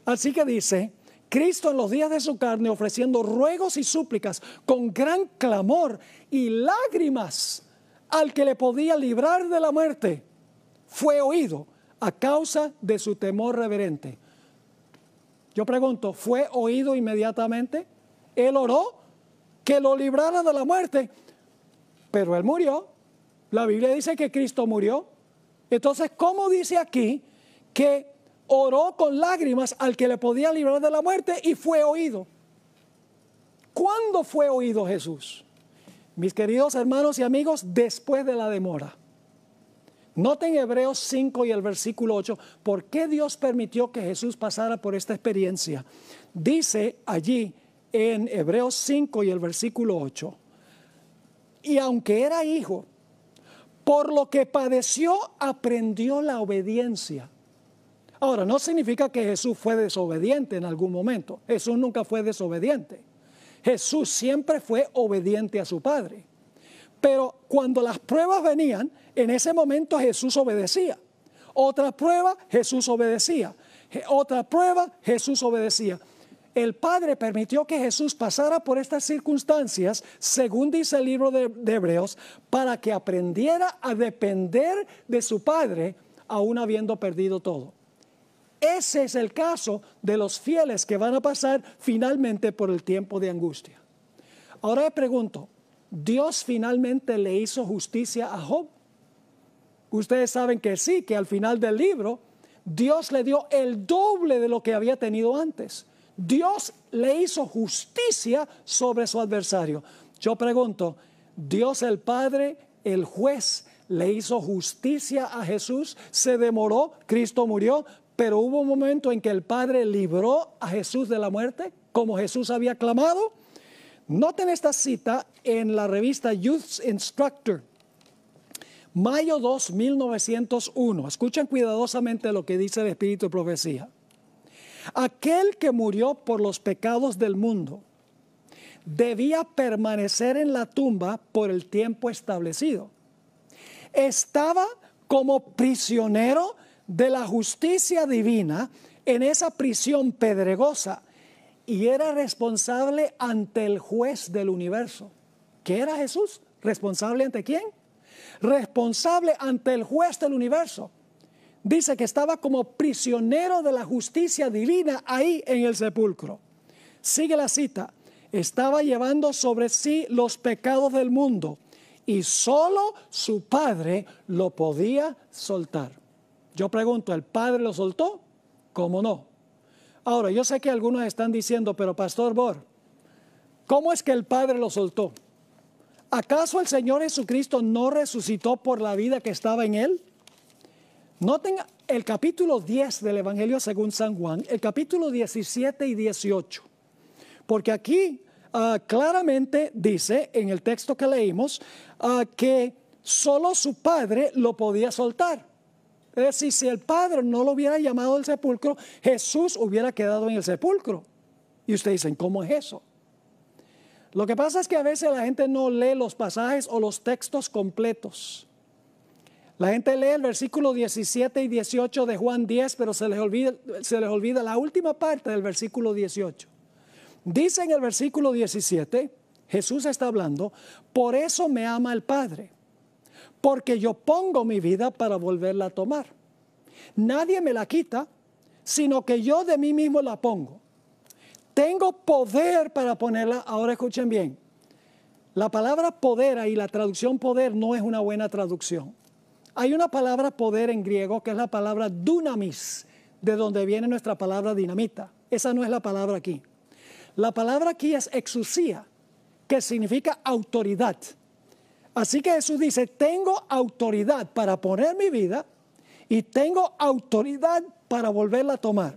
Así que dice, Cristo en los días de su carne ofreciendo ruegos y súplicas con gran clamor y lágrimas al que le podía librar de la muerte, fue oído a causa de su temor reverente. Yo pregunto, ¿fue oído inmediatamente? Él oró que lo librara de la muerte, pero él murió. La Biblia dice que Cristo murió. Entonces, ¿cómo dice aquí que oró con lágrimas al que le podía librar de la muerte y fue oído? ¿Cuándo fue oído Jesús? Mis queridos hermanos y amigos, después de la demora. Noten Hebreos 5 y el versículo 8, ¿por qué Dios permitió que Jesús pasara por esta experiencia? Dice allí en Hebreos 5 y el versículo 8, y aunque era hijo, por lo que padeció, aprendió la obediencia. Ahora, no significa que Jesús fue desobediente en algún momento. Jesús nunca fue desobediente. Jesús siempre fue obediente a su Padre. Pero cuando las pruebas venían, en ese momento Jesús obedecía. Otra prueba, Jesús obedecía. Otra prueba, Jesús obedecía. El Padre permitió que Jesús pasara por estas circunstancias, según dice el libro de Hebreos, para que aprendiera a depender de su Padre, aún habiendo perdido todo. Ese es el caso de los fieles que van a pasar finalmente por el tiempo de angustia. Ahora le pregunto, ¿Dios finalmente le hizo justicia a Job? Ustedes saben que sí, que al final del libro Dios le dio el doble de lo que había tenido antes. Dios le hizo justicia sobre su adversario. Yo pregunto, ¿Dios el Padre, el juez, le hizo justicia a Jesús? Se demoró, Cristo murió, pero hubo un momento en que el Padre libró a Jesús de la muerte, como Jesús había clamado. Noten esta cita en la revista Youth Instructor, mayo 2, 1901. Escuchen cuidadosamente lo que dice el Espíritu de Profecía. Aquel que murió por los pecados del mundo debía permanecer en la tumba por el tiempo establecido. Estaba como prisionero de la justicia divina en esa prisión pedregosa y era responsable ante el juez del universo. ¿Qué era Jesús? ¿Responsable ante quién? Responsable ante el juez del universo. Dice que estaba como prisionero de la justicia divina ahí en el sepulcro. Sigue la cita. Estaba llevando sobre sí los pecados del mundo y solo su Padre lo podía soltar. Yo pregunto, ¿el Padre lo soltó? ¿Cómo no? Ahora, yo sé que algunos están diciendo, pero Pastor Bor, ¿cómo es que el Padre lo soltó? ¿Acaso el Señor Jesucristo no resucitó por la vida que estaba en Él? Noten el capítulo 10 del Evangelio según San Juan, el capítulo 17 y 18. Porque aquí claramente dice en el texto que leímos que solo su Padre lo podía soltar. Es decir, si el Padre no lo hubiera llamado al sepulcro, Jesús hubiera quedado en el sepulcro. Y ustedes dicen, ¿cómo es eso? Lo que pasa es que a veces la gente no lee los pasajes o los textos completos. La gente lee el versículo 17 y 18 de Juan 10, pero se les olvida la última parte del versículo 18. Dice en el versículo 17, Jesús está hablando, por eso me ama el Padre, porque yo pongo mi vida para volverla a tomar. Nadie me la quita, sino que yo de mí mismo la pongo. Tengo poder para ponerla. Ahora escuchen bien, la palabra poder y la traducción poder no es una buena traducción. Hay una palabra poder en griego que es la palabra dunamis, de donde viene nuestra palabra dinamita. Esa no es la palabra aquí. La palabra aquí es exousia, que significa autoridad. Así que Jesús dice, tengo autoridad para poner mi vida y tengo autoridad para volverla a tomar.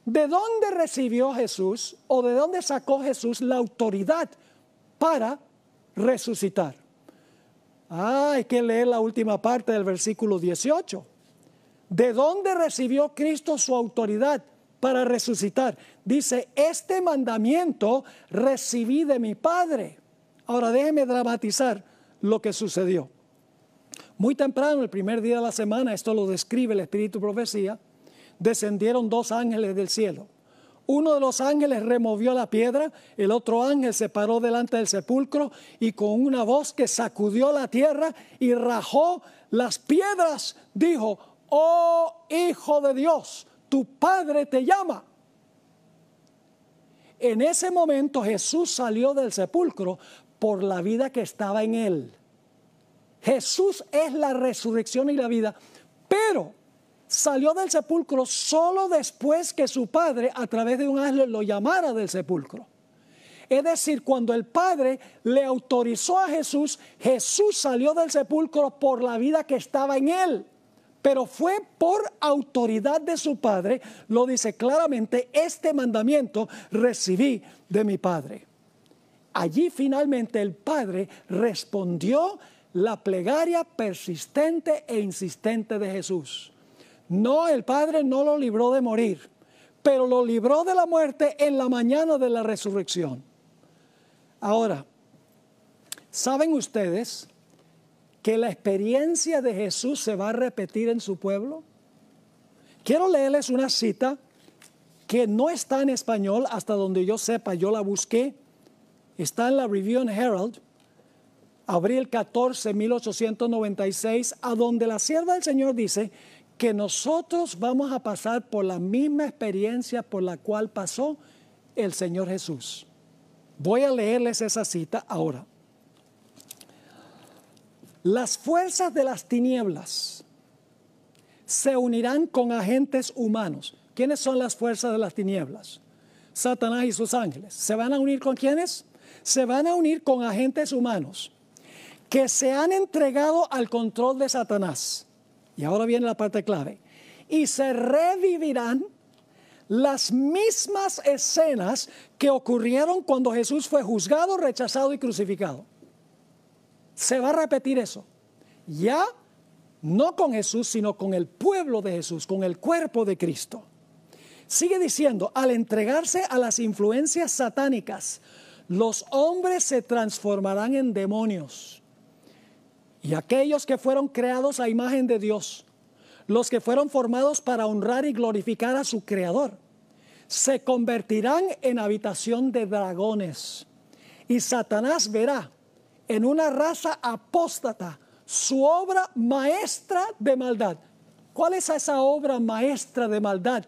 ¿De dónde recibió Jesús o de dónde sacó Jesús la autoridad para resucitar? Hay que leer la última parte del versículo 18. ¿De dónde recibió Cristo su autoridad para resucitar? Dice, este mandamiento recibí de mi Padre. Ahora déjeme dramatizar lo que sucedió. Muy temprano, el primer día de la semana, esto lo describe el Espíritu de Profecía, descendieron dos ángeles del cielo. Uno de los ángeles removió la piedra, el otro ángel se paró delante del sepulcro y con una voz que sacudió la tierra y rajó las piedras, dijo, oh Hijo de Dios, tu Padre te llama. En ese momento Jesús salió del sepulcro por la vida que estaba en él. Jesús es la resurrección y la vida, pero salió del sepulcro solo después que su Padre a través de un ángel lo llamara del sepulcro. Es decir, cuando el Padre le autorizó a Jesús, Jesús salió del sepulcro por la vida que estaba en él. Pero fue por autoridad de su Padre, lo dice claramente, este mandamiento recibí de mi Padre. Allí finalmente el Padre respondió la plegaria persistente e insistente de Jesús. No, el Padre no lo libró de morir, pero lo libró de la muerte en la mañana de la resurrección. Ahora, ¿saben ustedes que la experiencia de Jesús se va a repetir en su pueblo? Quiero leerles una cita que no está en español hasta donde yo sepa, yo la busqué. Está en la Review and Herald, abril 14, 1896, a donde la sierva del Señor dice que nosotros vamos a pasar por la misma experiencia por la cual pasó el Señor Jesús. Voy a leerles esa cita ahora. Las fuerzas de las tinieblas se unirán con agentes humanos. ¿Quiénes son las fuerzas de las tinieblas? Satanás y sus ángeles. ¿Se van a unir con quiénes? Se van a unir con agentes humanos que se han entregado al control de Satanás. Y ahora viene la parte clave. Y se revivirán las mismas escenas que ocurrieron cuando Jesús fue juzgado, rechazado y crucificado. Se va a repetir eso. Ya no con Jesús, sino con el pueblo de Jesús, con el cuerpo de Cristo. Sigue diciendo, al entregarse a las influencias satánicas, los hombres se transformarán en demonios. Y aquellos que fueron creados a imagen de Dios, los que fueron formados para honrar y glorificar a su Creador, se convertirán en habitación de dragones. Y Satanás verá en una raza apóstata su obra maestra de maldad. ¿Cuál es esa obra maestra de maldad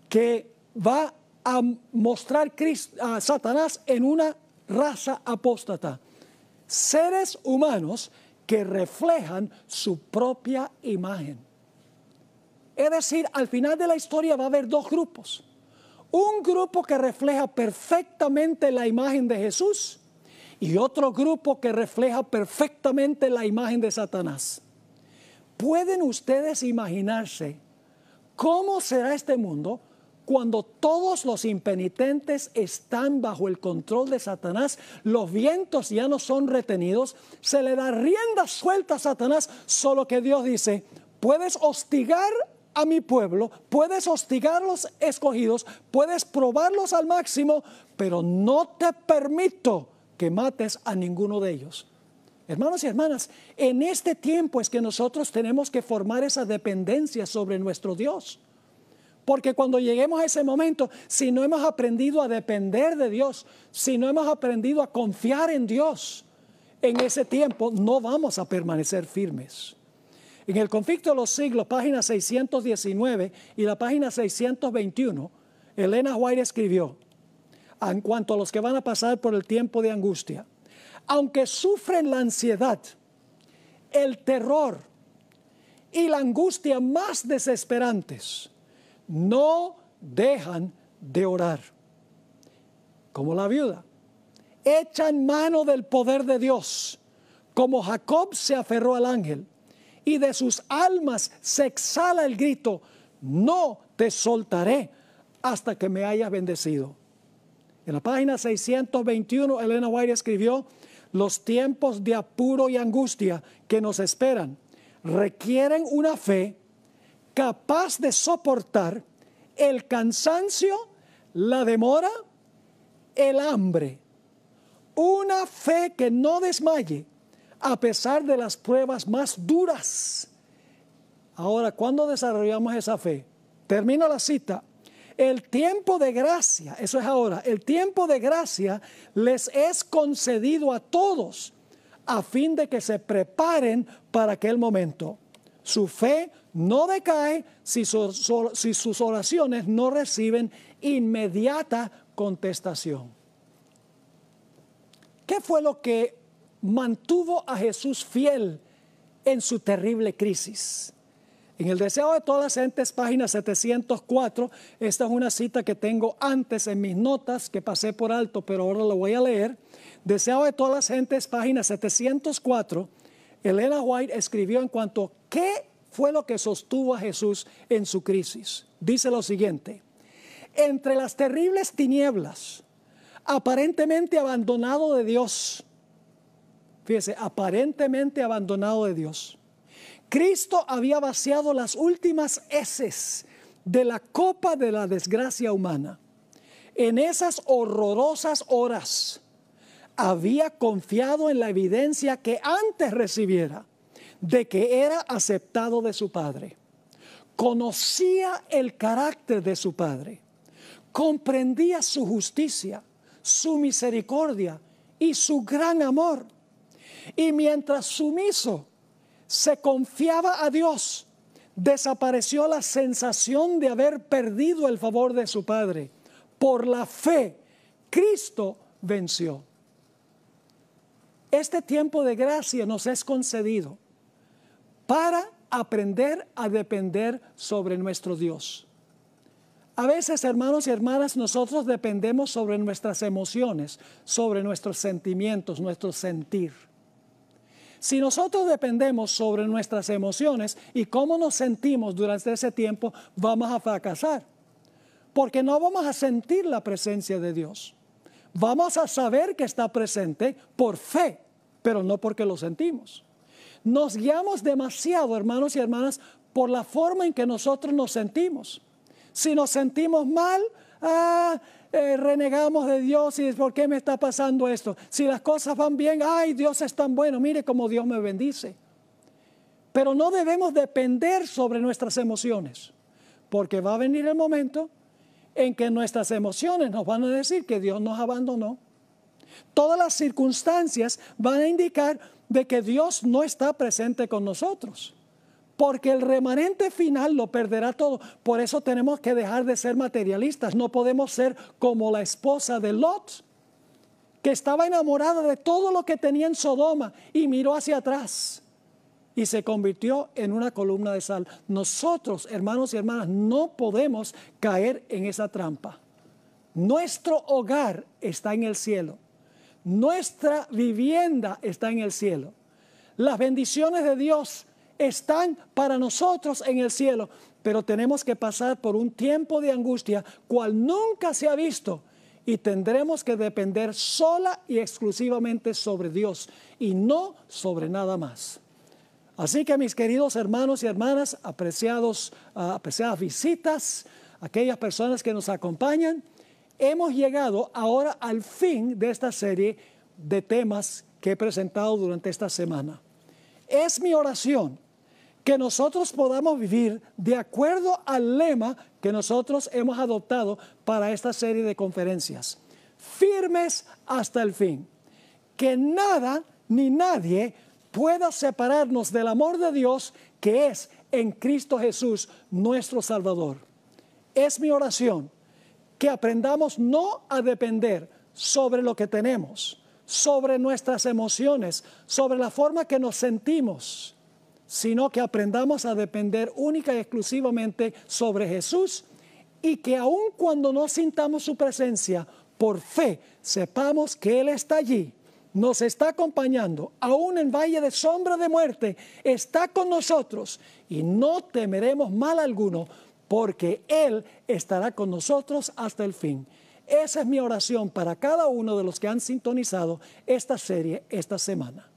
que va a mostrar a Satanás en una raza apóstata? Seres humanos que reflejan su propia imagen. Es decir, al final de la historia va a haber dos grupos. Un grupo que refleja perfectamente la imagen de Jesús y otro grupo que refleja perfectamente la imagen de Satanás. ¿Pueden ustedes imaginarse cómo será este mundo cuando todos los impenitentes están bajo el control de Satanás? Los vientos ya no son retenidos, se le da rienda suelta a Satanás, solo que Dios dice, puedes hostigar a mi pueblo, puedes hostigar a los escogidos, puedes probarlos al máximo, pero no te permito que mates a ninguno de ellos. Hermanos y hermanas, en este tiempo es que nosotros tenemos que formar esa dependencia sobre nuestro Dios. Porque cuando lleguemos a ese momento, si no hemos aprendido a depender de Dios, si no hemos aprendido a confiar en Dios, en ese tiempo no vamos a permanecer firmes. En el Conflicto de los Siglos, página 619 y la página 621, Elena White escribió, en cuanto a los que van a pasar por el tiempo de angustia, aunque sufren la ansiedad, el terror y la angustia más desesperantes, no dejan de orar. Como la viuda, echan mano del poder de Dios, como Jacob se aferró al ángel, y de sus almas se exhala el grito, no te soltaré hasta que me hayas bendecido. En la página 621, Elena White escribió, los tiempos de apuro y angustia que nos esperan requieren una fe capaz de soportar el cansancio, la demora, el hambre. Una fe que no desmaye a pesar de las pruebas más duras. Ahora, ¿cuándo desarrollamos esa fe? Termino la cita. El tiempo de gracia, eso es ahora, el tiempo de gracia les es concedido a todos a fin de que se preparen para aquel momento. Su fe no decae si sus oraciones no reciben inmediata contestación. ¿Qué fue lo que mantuvo a Jesús fiel en su terrible crisis? En el Deseo de todas las gentes, página 704, esta es una cita que tengo antes en mis notas, que pasé por alto, pero ahora lo voy a leer. Deseo de todas las gentes, página 704, Elena White escribió en cuanto a qué fue lo que sostuvo a Jesús en su crisis. Dice lo siguiente, entre las terribles tinieblas, aparentemente abandonado de Dios, fíjese, aparentemente abandonado de Dios, Cristo había vaciado las últimas heces de la copa de la desgracia humana. En esas horrorosas horas había confiado en la evidencia que antes recibiera de que era aceptado de su Padre. Conocía el carácter de su Padre, comprendía su justicia, su misericordia y su gran amor. Y mientras sumiso se confiaba a Dios, desapareció la sensación de haber perdido el favor de su Padre. Por la fe, Cristo venció. Este tiempo de gracia nos es concedido para aprender a depender sobre nuestro Dios. A veces, hermanos y hermanas, nosotros dependemos sobre nuestras emociones, sobre nuestros sentimientos, nuestro sentir. Si nosotros dependemos sobre nuestras emociones y cómo nos sentimos durante ese tiempo, vamos a fracasar. Porque no vamos a sentir la presencia de Dios. Vamos a saber que está presente por fe, pero no porque lo sentimos. Nos guiamos demasiado, hermanos y hermanas, por la forma en que nosotros nos sentimos. Si nos sentimos mal, renegamos de Dios y ¿por qué me está pasando esto? Si las cosas van bien, ¡ay, Dios es tan bueno! Mire cómo Dios me bendice. Pero no debemos depender sobre nuestras emociones, porque va a venir el momento en que nuestras emociones nos van a decir que Dios nos abandonó. Todas las circunstancias van a indicar de que Dios no está presente con nosotros. Porque el remanente final lo perderá todo. Por eso tenemos que dejar de ser materialistas. No podemos ser como la esposa de Lot, que estaba enamorada de todo lo que tenía en Sodoma y miró hacia atrás y se convirtió en una columna de sal. Nosotros, hermanos y hermanas, no podemos caer en esa trampa. Nuestro hogar está en el cielo. Nuestra vivienda está en el cielo. Las bendiciones de Dios están para nosotros en el cielo, pero tenemos que pasar por un tiempo de angustia cual nunca se ha visto y tendremos que depender sola y exclusivamente sobre Dios y no sobre nada más. Así que mis queridos hermanos y hermanas, apreciadas visitas, aquellas personas que nos acompañan, hemos llegado ahora al fin de esta serie de temas que he presentado durante esta semana. Es mi oración que nosotros podamos vivir de acuerdo al lema que nosotros hemos adoptado para esta serie de conferencias. Firmes hasta el fin. Que nada ni nadie pueda separarnos del amor de Dios que es en Cristo Jesús, nuestro Salvador. Es mi oración que aprendamos no a depender sobre lo que tenemos, sobre nuestras emociones, sobre la forma que nos sentimos, sino que aprendamos a depender única y exclusivamente sobre Jesús y que aun cuando no sintamos su presencia, por fe sepamos que Él está allí, nos está acompañando, aún en valle de sombra de muerte, está con nosotros y no temeremos mal alguno porque Él estará con nosotros hasta el fin. Esa es mi oración para cada uno de los que han sintonizado esta serie esta semana.